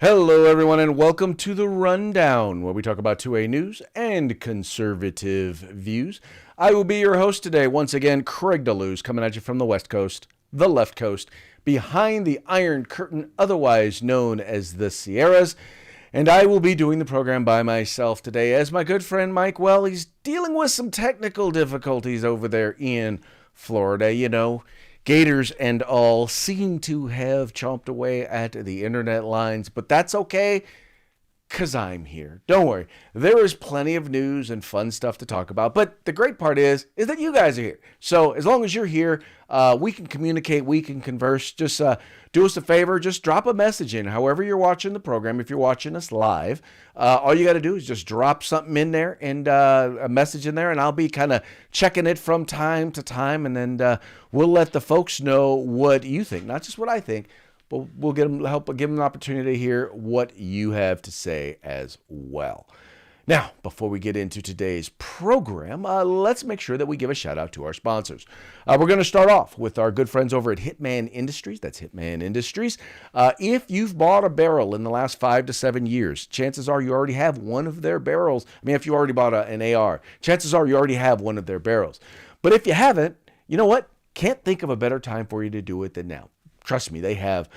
Hello, everyone, and welcome to the Rundown, where we talk about 2A news and conservative views. I will be your host today, once again, Craig DeLuz, coming at you from the West Coast, the left coast, behind the Iron Curtain, otherwise known as the Sierras. And I will be doing the program by myself today, as my good friend Mike, well, he's dealing with some technical difficulties over there in Florida. Gators and all seem to have chomped away at the internet lines, but that's okay because I'm here. Don't worry. There is plenty of news and fun stuff to talk about. But the great part is that you guys are here. So as long as you're here, we can communicate, we can converse. Just do us a favor. Just drop a message in however you're watching the program. If you're watching us live, all you got to do is just drop something in there and a message in there, and I'll be kind of checking it from time to time. And then we'll let the folks know what you think, not just what I think. But we'll give them an opportunity to hear what you have to say as well. Now, before we get into today's program, let's make sure that we give a shout out to our sponsors. We're going to start off with our good friends over at Hitman Industries. That's Hitman Industries. If you've bought a barrel in the last 5 to 7 years, chances are you already have one of their barrels. I mean, if you already bought an AR, chances are you already have one of their barrels. But if you haven't, you know what? Can't think of a better time for you to do it than now. Trust me, they have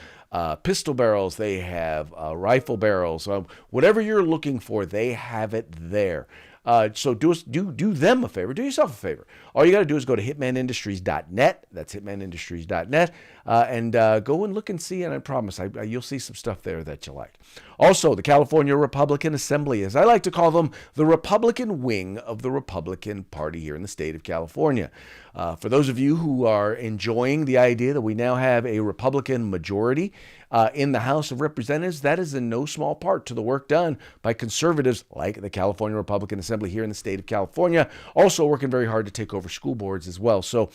pistol barrels, they have rifle barrels, whatever you're looking for, they have it there. So do them a favor, do yourself a favor. All you got to do is go to hitmanindustries.net. That's hitmanindustries.net, and go and look and see. And I promise, you'll see some stuff there that you like. Also, the California Republican Assembly, as I like to call them, the Republican wing of the Republican Party here in the state of California. For those of you who are enjoying the idea that we now have a Republican majority in the House of Representatives, that is in no small part to the work done by conservatives like the California Republican Assembly here in the state of California, also working very hard to take over school boards as well. So,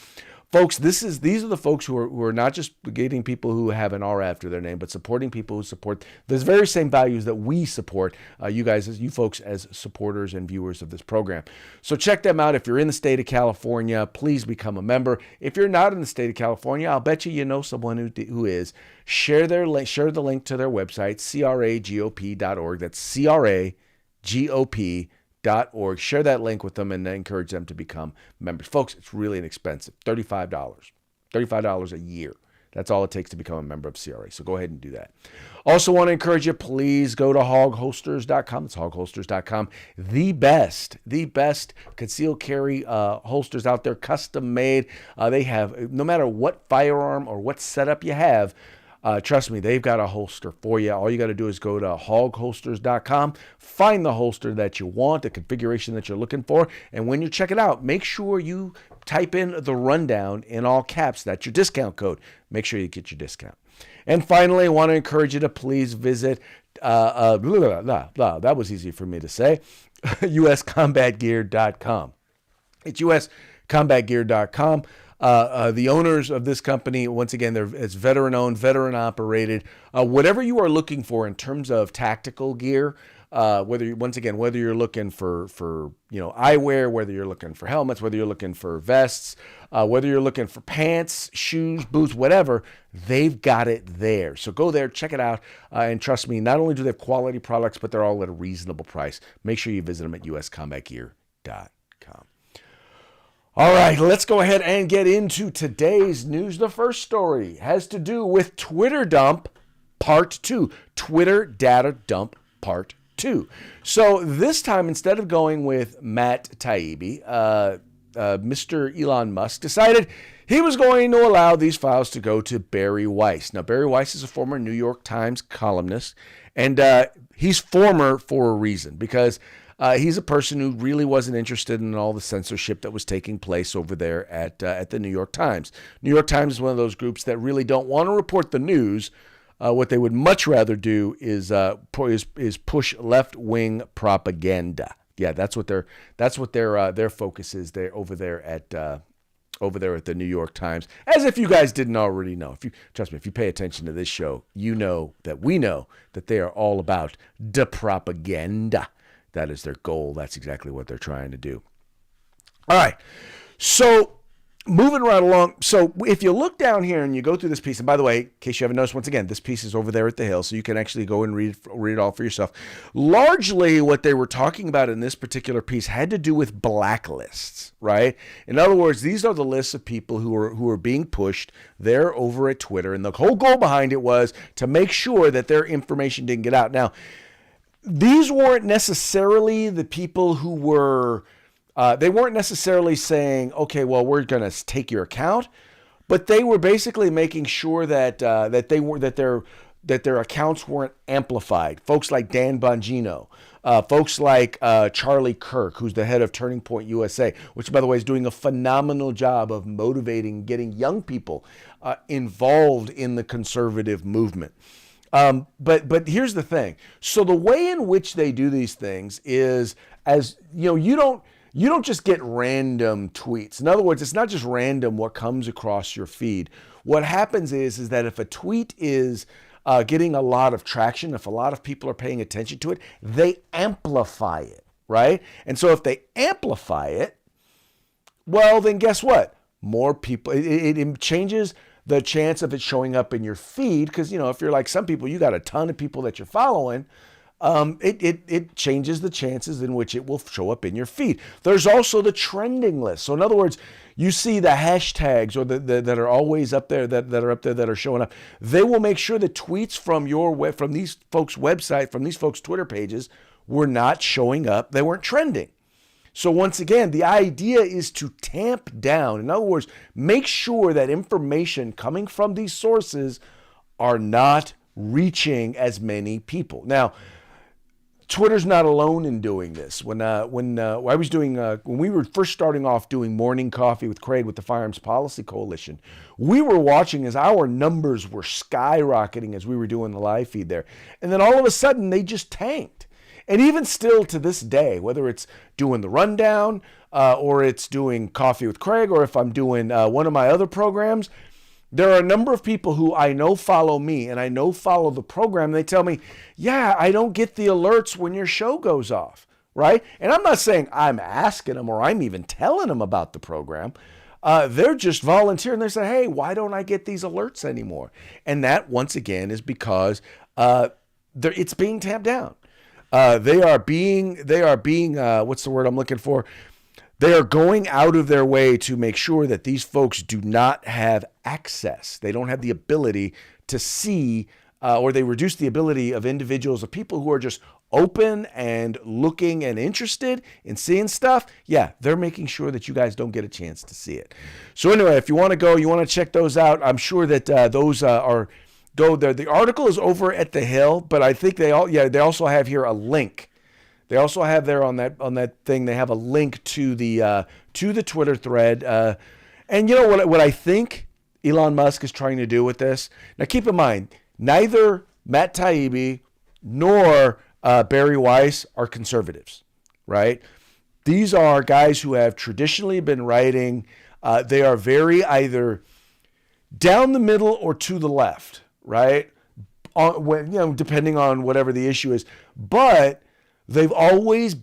folks, these are the folks who are not just getting people who have an R after their name, but supporting people who support the very same values that we support, you folks as supporters and viewers of this program. So check them out. If you're in the state of California, please become a member. If you're not in the state of California, I'll bet you know someone who is. Share the link to their website, cragop.org. That's cragop.org. Share that link with them and encourage them to become members. Folks, it's really inexpensive. $35 a year. That's all it takes to become a member of CRA. So go ahead and do that. Also want to encourage you, please go to hogholsters.com. It's hogholsters.com. The best concealed carry holsters out there, custom made. They have, no matter what firearm or what setup you have, trust me, they've got a holster for you. All you got to do is go to hogholsters.com, find the holster that you want, the configuration that you're looking for, and when you check it out, make sure you type in the rundown in all caps. That's your discount code. Make sure you get your discount. And finally, I want to encourage you to please visit, that was easy for me to say, uscombatgear.com. It's uscombatgear.com. The owners of this company, once again, it's veteran-owned, veteran-operated. Whatever you are looking for in terms of tactical gear, whether you're looking for eyewear, whether you're looking for helmets, whether you're looking for vests, whether you're looking for pants, shoes, boots, whatever, they've got it there. So go there, check it out, and trust me, not only do they have quality products, but they're all at a reasonable price. Make sure you visit them at uscombatgear.com. All right, let's go ahead and get into today's news. The first story has to do with Twitter dump part 2. Twitter data dump part 2. So this time, instead of going with Matt Taibbi, Mr. Elon Musk decided he was going to allow these files to go to Barry Weiss. Now, Barry Weiss is a former New York Times columnist, and he's former for a reason, because he's a person who really wasn't interested in all the censorship that was taking place over there at the New York Times. New York Times is one of those groups that really don't want to report the news. What they would much rather do is push left-wing propaganda. Yeah, that's what their focus is there over there at the New York Times. As if you guys didn't already know. Trust me, if you pay attention to this show, you know that we know that they are all about the propaganda. That is their goal. That's exactly what they're trying to do. All right. So moving right along. So if you look down here and you go through this piece, and by the way, in case you haven't noticed, once again, this piece is over there at the Hill, so you can actually go and read it all for yourself. Largely, what they were talking about in this particular piece had to do with blacklists, right? In other words, these are the lists of people who are being pushed there over at Twitter, and the whole goal behind it was to make sure that their information didn't get out. Now, these weren't necessarily the people who were. They weren't necessarily saying, okay, well, we're going to take your account, but they were basically making sure that their accounts weren't amplified. Folks like Dan Bongino, folks like Charlie Kirk, who's the head of Turning Point USA, which, by the way, is doing a phenomenal job of motivating, getting young people involved in the conservative movement. But here's the thing. So the way in which they do these things is, as you know, you don't just get random tweets. In other words, it's not just random what comes across your feed. What happens is that if a tweet is getting a lot of traction, if a lot of people are paying attention to it, they amplify it, right? And so if they amplify it, well, then guess what? More people, it changes the chance of it showing up in your feed, because, you know, if you're like some people, you got a ton of people that you're following, it changes the chances in which it will show up in your feed. There's also the trending list. So in other words, you see the hashtags or that are always up there that are showing up. They will make sure that tweets from these folks' website, from these folks' Twitter pages were not showing up. They weren't trending. So once again, the idea is to tamp down. In other words, make sure that information coming from these sources are not reaching as many people. Now, Twitter's not alone in doing this. When we were first starting off doing Morning Coffee with Craig with the Firearms Policy Coalition, we were watching as our numbers were skyrocketing as we were doing the live feed there. And then all of a sudden, they just tanked. And even still to this day, whether it's doing the rundown or it's doing Coffee with Craig, or if I'm doing one of my other programs, there are a number of people who I know follow me and I know follow the program. And they tell me, yeah, I don't get the alerts when your show goes off, right? And I'm not saying I'm asking them or I'm even telling them about the program. They're just volunteering. They say, hey, why don't I get these alerts anymore? And that, once again, is because it's being tamped down. They are being what's the word I'm looking for? They are going out of their way to make sure that these folks do not have access. They don't have the ability to see, or they reduce the ability of individuals, of people who are just open and looking and interested in seeing stuff. Yeah, they're making sure that you guys don't get a chance to see it. So anyway, if you want to go, you want to check those out. I'm sure that those are go there. The article is over at the Hill, but I think they also have here a link. They also have there on that thing, they have a link to the Twitter thread. And you know what I think Elon Musk is trying to do with this? Now keep in mind, neither Matt Taibbi nor Barry Weiss are conservatives, right? These are guys who have traditionally been writing. They are very either down the middle or to the left, right? Depending on whatever the issue is. But they've always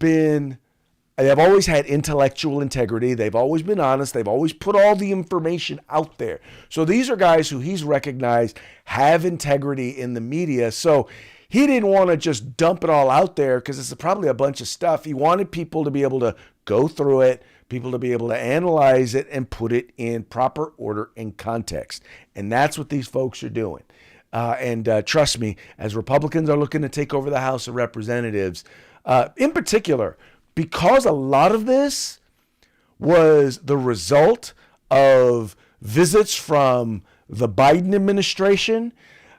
had intellectual integrity. They've always been honest. They've always put all the information out there. So these are guys who he's recognized have integrity in the media. So he didn't want to just dump it all out there because it's probably a bunch of stuff. He wanted people to be able to go through it, people to be able to analyze it and put it in proper order and context. And that's what these folks are doing. And trust me, as Republicans are looking to take over the House of Representatives, in particular, because a lot of this was the result of visits from the Biden administration,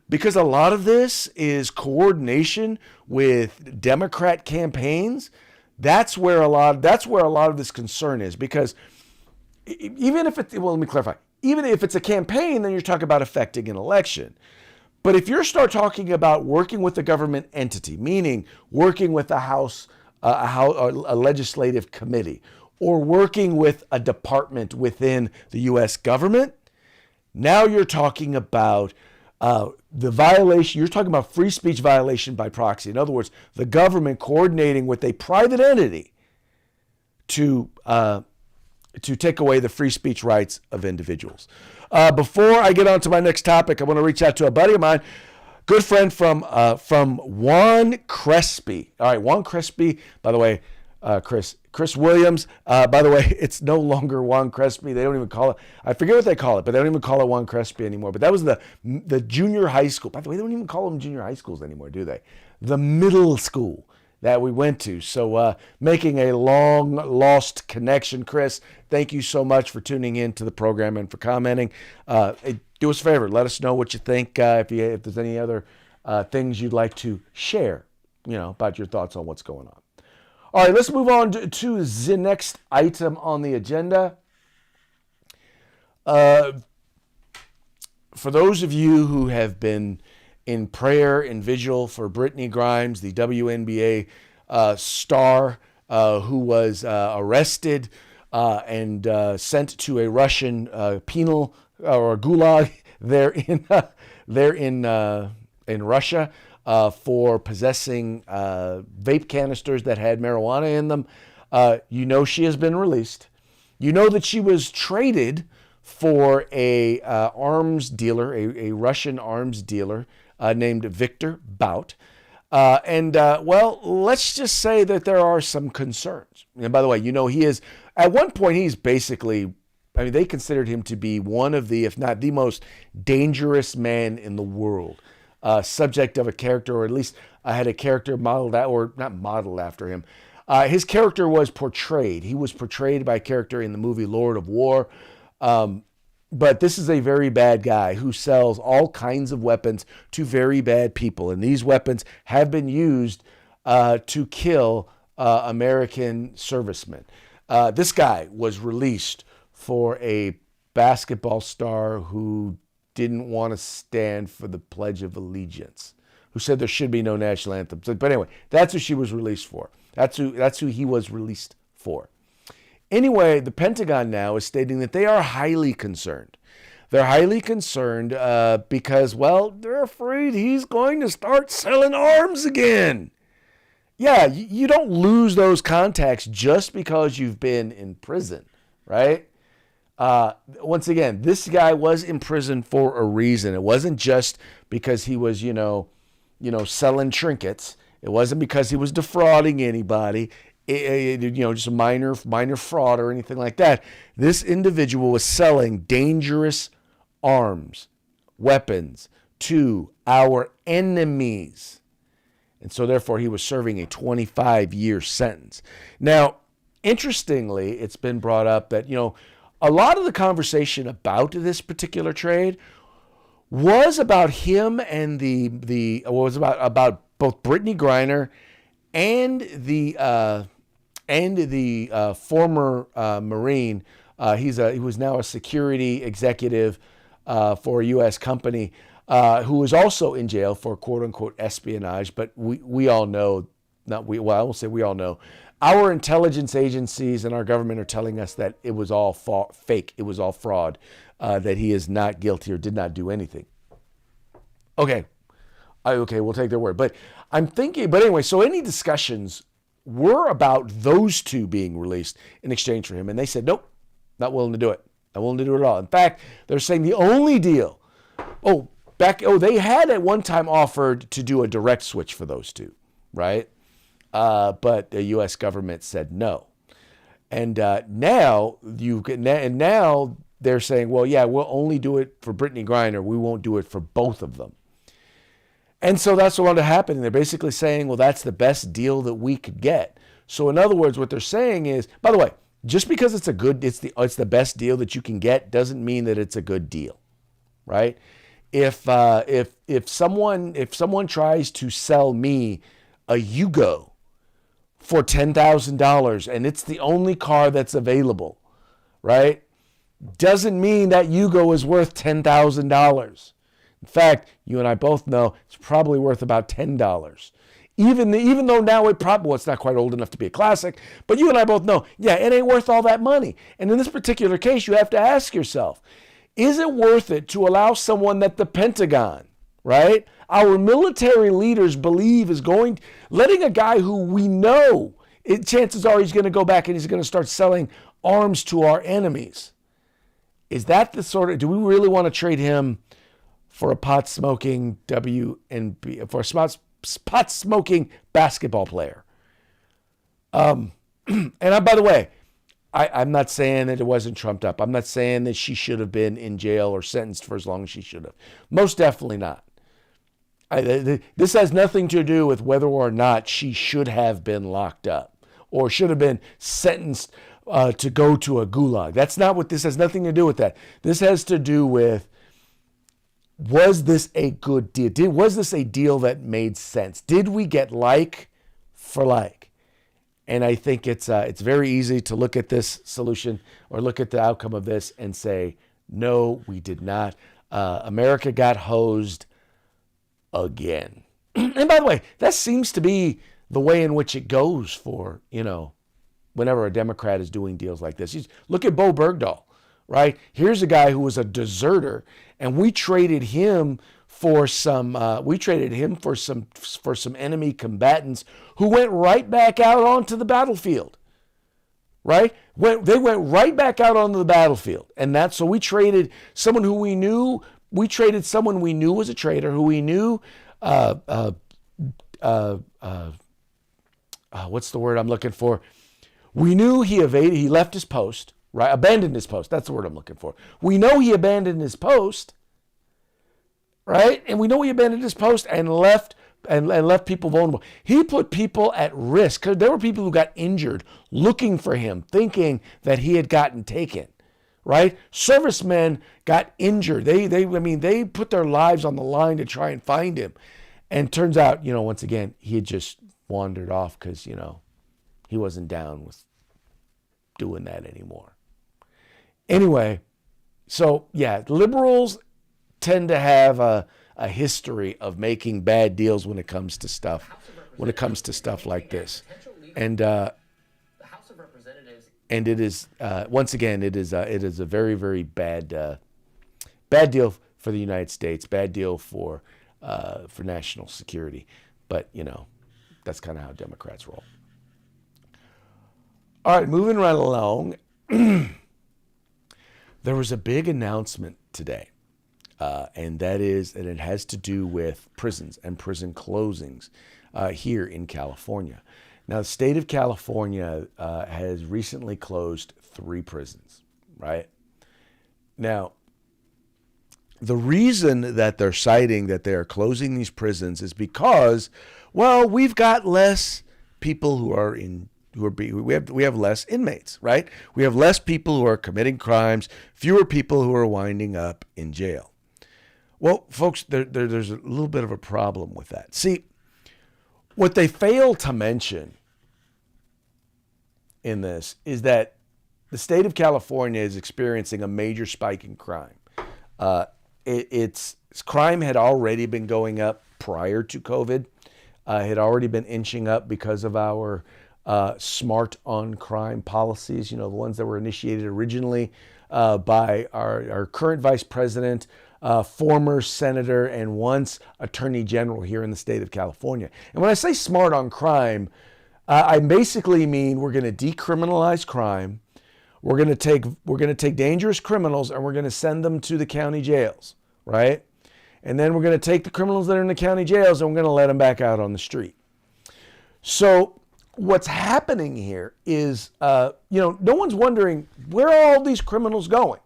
because a lot of this is coordination with Democrat campaigns, that's where a lot of this concern is. Because even if let me clarify, even if it's a campaign, then you're talking about affecting an election. But if you start talking about working with a government entity, meaning working with a legislative committee, or working with a department within the U.S. government, now you're talking about the violation. You're talking about free speech violation by proxy. In other words, the government coordinating with a private entity to to take away the free speech rights of individuals. Before I get on to my next topic, I want to reach out to a buddy of mine, good friend from Juan Crespi. All right, Juan Crespi, by the way, Chris Williams. By the way, it's no longer Juan Crespi. They don't even call it, I forget what they call it, but they don't even call it Juan Crespi anymore. But that was the junior high school. By the way, they don't even call them junior high schools anymore, do they? The middle school that we went to. So making a long lost connection. Chris, thank you so much for tuning in to the program and for commenting. Do us a favor, let us know what you think, if there's any other things you'd like to share, about your thoughts on what's going on. All right, let's move on to the next item on the agenda. For those of you who have been in prayer and vigil for Brittany Grimes, the WNBA star who was arrested and sent to a Russian penal or gulag there in Russia for possessing vape canisters that had marijuana in them. She has been released. You know that she was traded for a arms dealer, a Russian arms dealer named Victor Bout. Let's just say that there are some concerns. And by the way, he is, at one point, he's basically, they considered him to be one of the, if not the most dangerous man in the world. Subject of a character, or at least had a character modeled out, or not modeled after him. His character was portrayed. He was portrayed by a character in the movie Lord of War. But this is a very bad guy who sells all kinds of weapons to very bad people. And these weapons have been used to kill American servicemen. This guy was released for a basketball star who didn't want to stand for the Pledge of Allegiance, who said there should be no national anthem. But anyway, that's who she was released for. That's who he was released for. Anyway, the Pentagon now is stating that they are highly concerned. They're highly concerned because, they're afraid he's going to start selling arms again. Yeah, you don't lose those contacts just because you've been in prison, right? Once again, this guy was in prison for a reason. It wasn't just because he was, selling trinkets. It wasn't because he was defrauding anybody. Just a minor fraud or anything like that. This individual was selling dangerous arms, weapons to our enemies. And so therefore he was serving a 25-year sentence. Now, interestingly, it's been brought up that, a lot of the conversation about this particular trade was about him and was about both Brittany Griner and the former Marine. He was now a security executive for a U.S. company who was also in jail for quote unquote espionage. But we all know, I won't say we all know. Our intelligence agencies and our government are telling us that it was all fake. It was all fraud, that he is not guilty or did not do anything. Okay, we'll take their word. But I'm thinking, anyway, so any discussions were about those two being released in exchange for him. And they said, nope, not willing to do it. Not willing to do it at all. In fact, they're saying the only deal, they had at one time offered to do a direct switch for those two, right? But the U.S. government said no. And now they're saying, we'll only do it for Brittany Griner. We won't do it for both of them. And so that's what wanted to happen. And they're basically saying, that's the best deal that we could get. So in other words, what they're saying is, by the way, just because it's the best deal that you can get doesn't mean that it's a good deal, right? If someone tries to sell me a Yugo for $10,000 and it's the only car that's available, right? Doesn't mean that Yugo is worth $10,000. In fact, you and I both know it's probably worth about $10. Even though now it's not quite old enough to be a classic, but you and I both know, it ain't worth all that money. And in this particular case, you have to ask yourself, is it worth it to allow someone that the Pentagon, right, our military leaders believe is letting a guy who we know, chances are he's going to go back and he's going to start selling arms to our enemies. Is that the sort of, do we really want to trade him for a pot-smoking for a pot-smoking basketball player? And by the way, I'm not saying that it wasn't trumped up. I'm not saying that she should have been in jail or sentenced for as long as she should have. Most definitely not. This has nothing to do with whether or not she should have been locked up or should have been sentenced to go to a gulag. That's not what this has nothing to do with that. This has to do with, was this a good deal? Was this a deal that made sense? Did we get like for like? And I think it's very easy to look at this solution or look at the outcome of this and say, no, we did not. America got hosed again. And by the way, that seems to be the way in which it goes for, whenever a Democrat is doing deals like this. Look at Bo Bergdahl, right? Here's a guy who was a deserter, and we traded him for some enemy combatants who went right back out onto the battlefield, right? They went right back out onto the battlefield, and so we traded someone who we knew. We traded someone we knew was a traitor, who we knew. What's the word I'm looking for? We knew he left his post, right? Abandoned his post. That's the word I'm looking for. We know he abandoned his post. Right? And we know he abandoned his post and left people vulnerable. He put people at risk because there were people who got injured looking for him, thinking that he had gotten taken. Right? Servicemen got injured. They put their lives on the line to try and find him. And turns out, once again, he had just wandered off because, he wasn't down with doing that anymore. Anyway, so yeah, liberals tend to have a history of making bad deals when it comes to stuff like this. And it is once again it is a very, very bad deal for the United States, bad deal for national security. But that's kind of how Democrats roll. All right, moving right along. There was a big announcement today. And it has to do with prisons and prison closings here in California. Now, the state of California has recently closed 3 prisons, right? Now, the reason that they're citing that they're closing these prisons is because, well, we've got less people we have less inmates, right? We have less people who are committing crimes, fewer people who are winding up in jail. Well, folks, there's a little bit of a problem with that. See, what they fail to mention in this is that the state of California is experiencing a major spike in crime. Its crime had already been going up prior to COVID. Had already been inching up because of our smart on crime policies, the ones that were initiated originally by our current vice president, former senator, and once attorney general here in the state of California. And when I say smart on crime, I basically mean we're going to decriminalize crime. We're going to take dangerous criminals and we're going to send them to the county jails, right? And then we're going to take the criminals that are in the county jails and we're going to let them back out on the street. So what's happening here is, no one's wondering where are all these criminals going?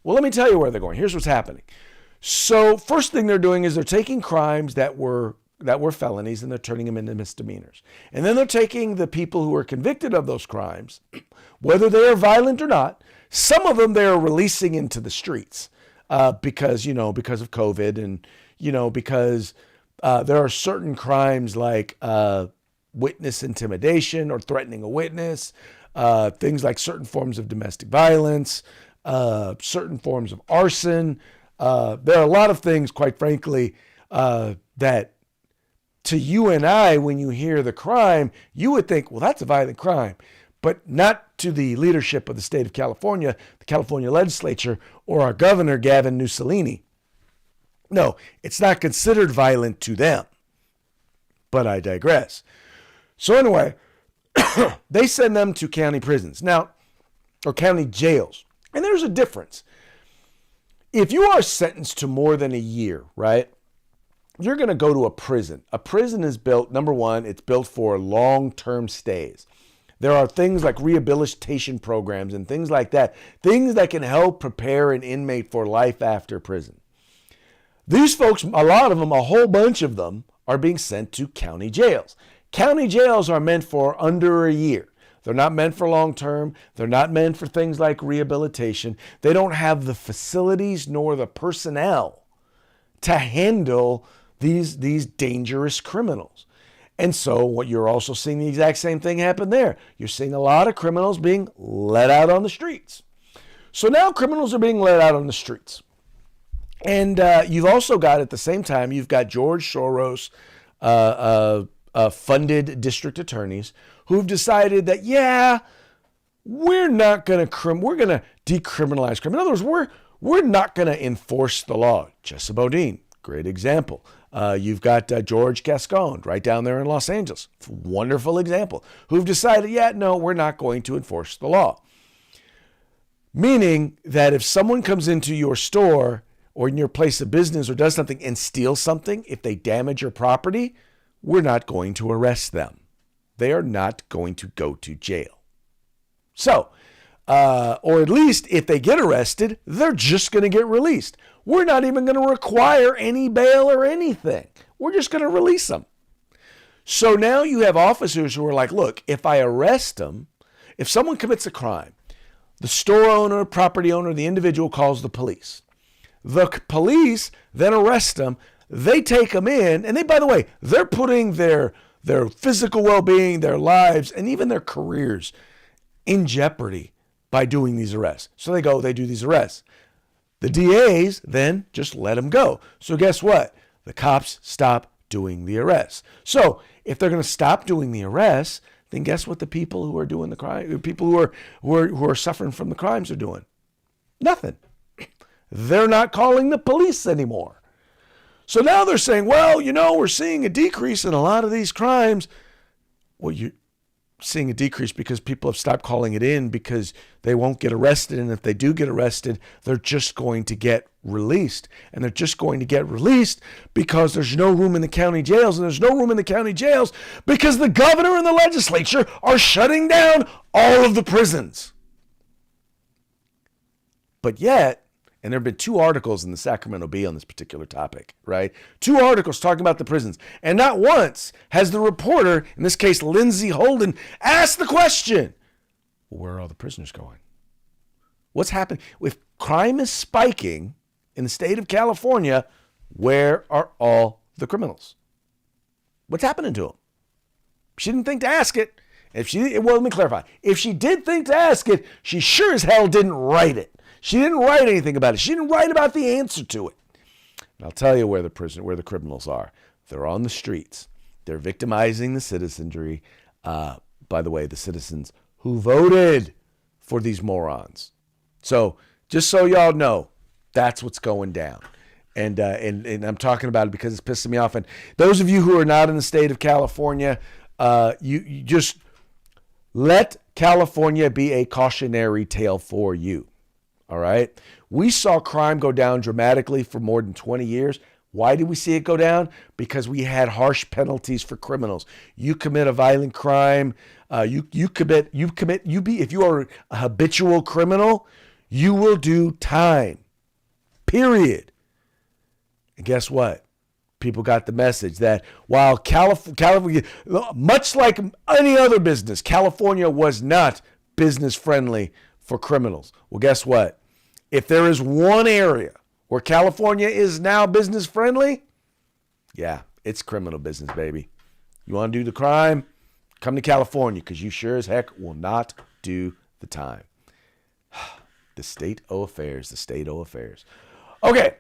Well, let me tell you where they're going. Here's what's happening. So first thing they're doing is they're taking crimes that were felonies and they're turning them into misdemeanors. And then they're taking the people who are convicted of those crimes, whether they are violent or not. Some of them they're releasing into the streets because of COVID and, because there are certain crimes like witness intimidation or threatening a witness, things like certain forms of domestic violence, certain forms of arson. There are a lot of things, quite frankly, that to you and I, when you hear the crime, you would think, well, that's a violent crime, but not to the leadership of the state of California, the California legislature, or our governor, Gavin Mussolini. No, it's not considered violent to them, but I digress. So anyway, they send them to county prisons. Now, or county jails. And there's a difference. If you are sentenced to more than a year, right, you're going to go to a prison. A prison is built, number one, it's built for long-term stays. There are things like rehabilitation programs and things like that, things that can help prepare an inmate for life after prison. These folks, a lot of them, a whole bunch of them, are being sent to county jails. County jails are meant for under a year. They're not meant for long-term. They're not meant for things like rehabilitation. They don't have the facilities nor the personnel to handle these dangerous criminals. And so what you're also seeing the exact same thing happen there. You're seeing a lot of criminals being let out on the streets. So now criminals are being let out on the streets. And you've also got, at the same time, you've got George Soros funded district attorneys who've decided that, yeah, we're not going to we're going to decriminalize crime. In other words, we're not going to enforce the law. Jesse Bodine, great example. You've got George Gascon right down there in Los Angeles. Wonderful example. Who've decided, yeah, no, we're not going to enforce the law. Meaning that if someone comes into your store or in your place of business or does something and steals something, if they damage your property, we're not going to arrest them. They are not going to go to jail. So, or at least if they get arrested, they're just going to get released. We're not even going to require any bail or anything. We're just going to release them. So now you have officers who are like, look, if I arrest them, if someone commits a crime, the store owner, property owner, the individual calls the police. The police then arrest them. They take them in, and they, by the way, they're putting their physical well-being, their lives, and even their careers in jeopardy by doing these arrests. So they do these arrests. The DAs then just let them go. So guess what? The cops stop doing the arrests. So if they're going to stop doing the arrests, then guess what the people who are doing the crime, the people who are suffering from the crimes are doing? Nothing. They're not calling the police anymore. So now they're saying, well, we're seeing a decrease in a lot of these crimes. Well, you're seeing a decrease because people have stopped calling it in because they won't get arrested. And if they do get arrested, they're just going to get released. And they're just going to get released because there's no room in the county jails. And there's no room in the county jails because the governor and the legislature are shutting down all of the prisons. But yet, and there have been 2 articles in the Sacramento Bee on this particular topic, right? 2 articles talking about the prisons. And not once has the reporter, in this case, Lindsay Holden, asked the question, well, where are all the prisoners going? What's happening? If crime is spiking in the state of California, where are all the criminals? What's happening to them? She didn't think to ask it. Well, let me clarify. If she did think to ask it, she sure as hell didn't write it. She didn't write anything about it. She didn't write about the answer to it. And I'll tell you where the criminals are. They're on the streets. They're victimizing the citizenry. By the way, the citizens who voted for these morons. So just so y'all know, that's what's going down. And I'm talking about it because it's pissing me off. And those of you who are not in the state of California, you just let California be a cautionary tale for you. All right. We saw crime go down dramatically for more than 20 years. Why did we see it go down? Because we had harsh penalties for criminals. You commit a violent crime, if you are a habitual criminal, you will do time. Period. And guess what? People got the message that while California, much like any other business, California was not business friendly for criminals. Well, guess what? If there is one area where California is now business friendly, yeah, it's criminal business, baby. You want to do the crime? Come to California because you sure as heck will not do the time. The state of affairs. Okay.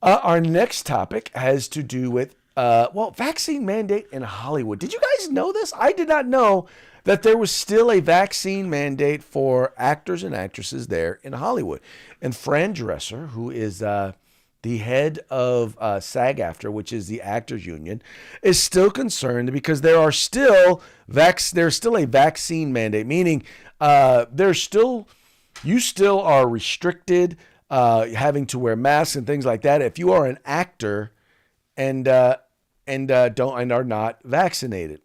Our next topic has to do with, vaccine mandate in Hollywood. Did you guys know this? I did not know that there was still a vaccine mandate for actors and actresses there in Hollywood. And Fran Dresser, who is the head of SAG-AFTRA, which is the actors union, is still concerned because there's still a vaccine mandate, meaning you still are restricted, having to wear masks and things like that if you are an actor and are not vaccinated.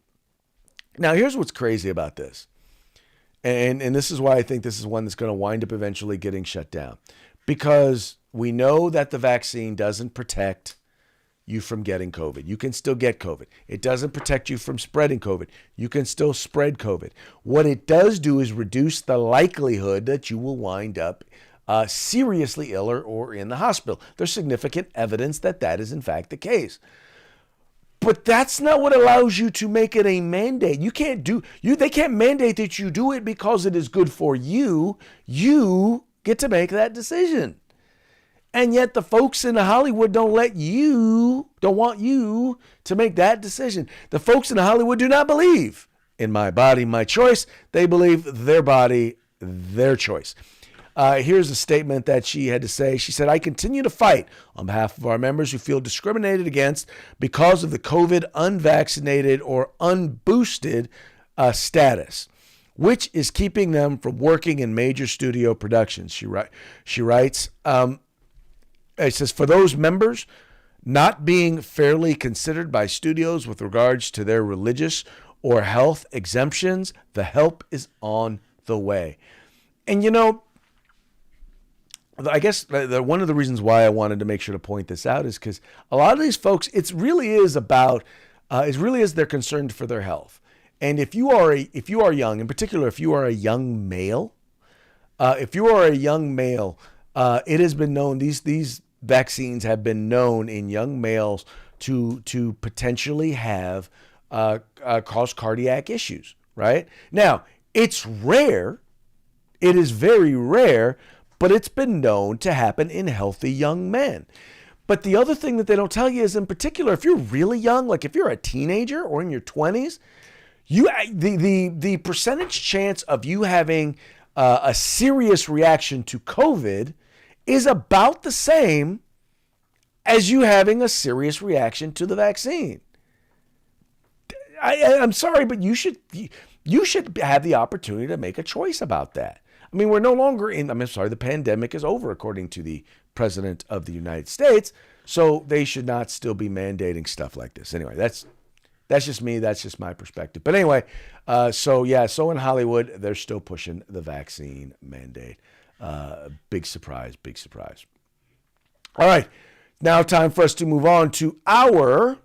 Now, here's what's crazy about this. And this is why I think this is one that's going to wind up eventually getting shut down. Because we know that the vaccine doesn't protect you from getting COVID. You can still get COVID. It doesn't protect you from spreading COVID. You can still spread COVID. What it does do is reduce the likelihood that you will wind up seriously ill or in the hospital. There's significant evidence that that is in fact the case. But that's not what allows you to make it a mandate. They can't mandate that you do it because it is good for you. You get to make that decision. And yet the folks in Hollywood don't want you to make that decision. The folks in Hollywood do not believe in my body, my choice. They believe their body, their choice. Here's a statement that she had to say. She said, "I continue to fight on behalf of our members who feel discriminated against because of the COVID unvaccinated or unboosted status, which is keeping them from working in major studio productions." She writes, it says, "For those members not being fairly considered by studios with regards to their religious or health exemptions, the help is on the way." And I guess one of the reasons why I wanted to make sure to point this out is because a lot of these folks, it really is they're concerned for their health. And if you are young, in particular, if you are a young male, it has been known, these vaccines have been known in young males to potentially have cause cardiac issues, right? Now, it's rare. It is very rare, but it's been known to happen in healthy young men. But the other thing that they don't tell you is, in particular, if you're really young, like if you're a teenager or in your 20s, the percentage chance of you having a serious reaction to COVID is about the same as you having a serious reaction to the vaccine. I'm sorry, but you should have the opportunity to make a choice about that. I mean, we're no longer the pandemic is over, according to the President of the United States, so they should not still be mandating stuff like this. Anyway, that's just me. That's just my perspective. But anyway, so in Hollywood, they're still pushing the vaccine mandate. Big surprise. All right, now time for us to move on to our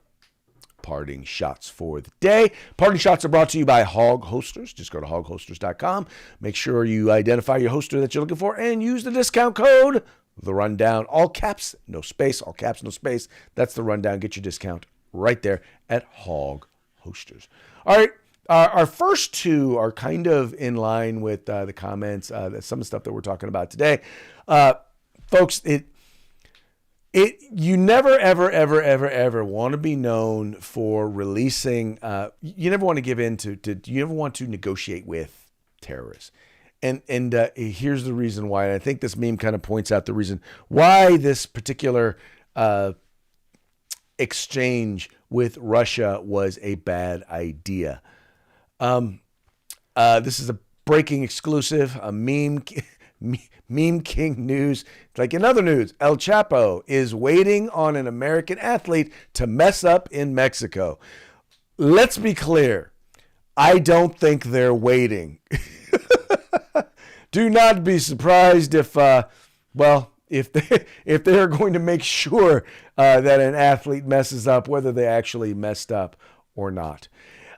parting shots for the day. Parting shots are brought to you by Hog Hosters. Just go to hoghosters.com. Make sure you identify your hoster that you're looking for and use the discount code, The Rundown. All caps, no space. All caps, no space. That's The Rundown. Get your discount right there at Hog Hosters. All right. Our first two are kind of in line with the comments, some of the stuff that we're talking about today. Folks, you never, ever want to be known for releasing, you never want to give in you never want to negotiate with terrorists. And here's the reason why. And I think this meme kind of points out the reason why this particular exchange with Russia was a bad idea. This is a breaking exclusive, a Meme King news. Like in other news, El Chapo is waiting on an American athlete to mess up in Mexico. Let's be clear. I don't think they're waiting. Do not be surprised if they're going to make sure that an athlete messes up, whether they actually messed up or not.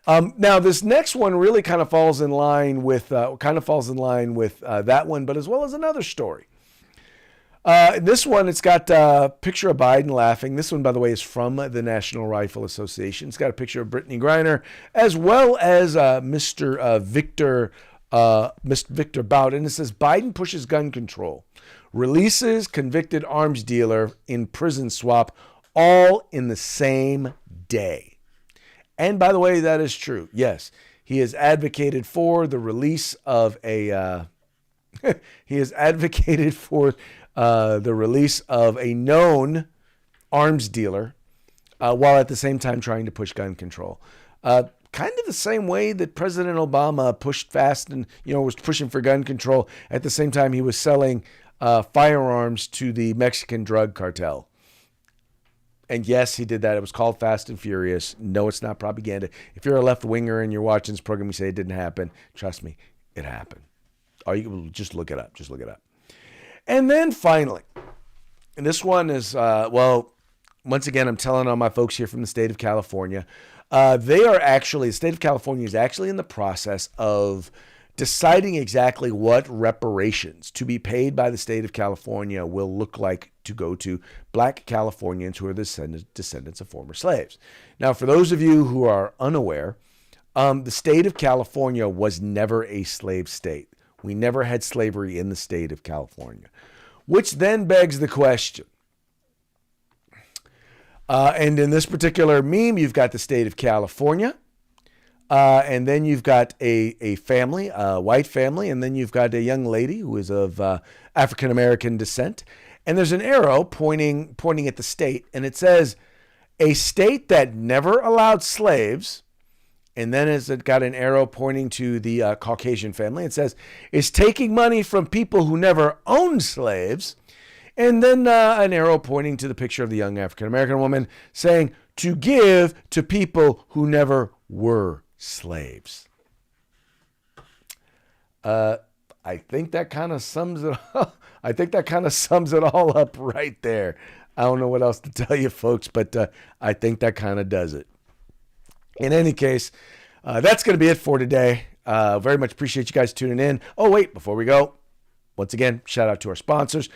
Now, this next one really kind of falls in line with that one, but as well as another story. This one, it's got a picture of Biden laughing. This one, by the way, is from the National Rifle Association. It's got a picture of Brittany Griner, as well as Mr. Victor Bout, and it says Biden pushes gun control, releases convicted arms dealer in prison swap, all in the same day. And by the way, that is true. Yes, he has advocated for the release of a known arms dealer, while at the same time trying to push gun control. kind of the same way that President Obama pushed fast and, was pushing for gun control at the same time he was selling firearms to the Mexican drug cartel. And yes, he did that. It was called Fast and Furious. No, it's not propaganda. If you're a left-winger and you're watching this program, you say it didn't happen. Trust me, it happened. Or you can just look it up. Just look it up. And then finally, and this one is, once again, I'm telling all my folks here from the state of California, the state of California is actually in the process of deciding exactly what reparations to be paid by the state of California will look like to go to Black Californians who are the descendants of former slaves. Now, for those of you who are unaware, the state of California was never a slave state. We never had slavery in the state of California, which then begs the question. And in this particular meme, you've got the state of California, and then you've got a family, a white family, and then you've got a young lady who is of African-American descent. And there's an arrow pointing at the state, and it says, a state that never allowed slaves, and then it's got an arrow pointing to the Caucasian family. It says, is taking money from people who never owned slaves, and then an arrow pointing to the picture of the young African-American woman saying, to give to people who never were slaves. I think that kind of sums it up. I think that kind of sums it all up right there. I don't know what else to tell you, folks, but I think that kind of does it. In any case, that's going to be it for today. Very much appreciate you guys tuning in. Oh, wait, before we go, once again, shout out to our sponsors.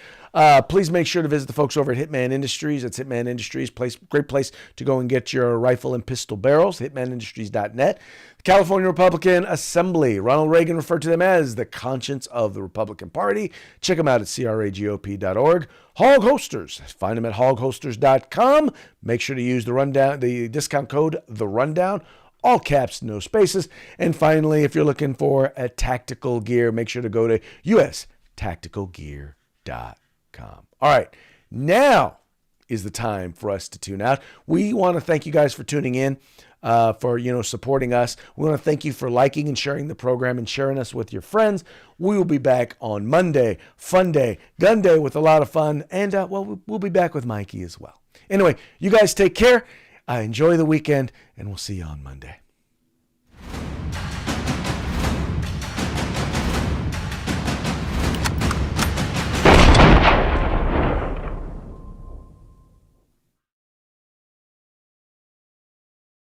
Please make sure to visit the folks over at Hitman Industries. It's Hitman Industries, great place to go and get your rifle and pistol barrels, hitmanindustries.net. The California Republican Assembly. Ronald Reagan referred to them as the conscience of the Republican Party. Check them out at cragop.org. Hog Holsters. Find them at hogholsters.com. Make sure to use the discount code The Rundown. All caps, no spaces. And finally, if you're looking for a tactical gear, make sure to go to ustacticalgear.com. All right, now is the time for us to tune out. We want to thank you guys for tuning in, for supporting us. We want to thank you for liking and sharing the program and sharing us with your friends. We will be back on Monday, fun day, gun day with a lot of fun, and we'll be back with Mikey as well. Anyway, you guys take care. Enjoy the weekend, and we'll see you on Monday.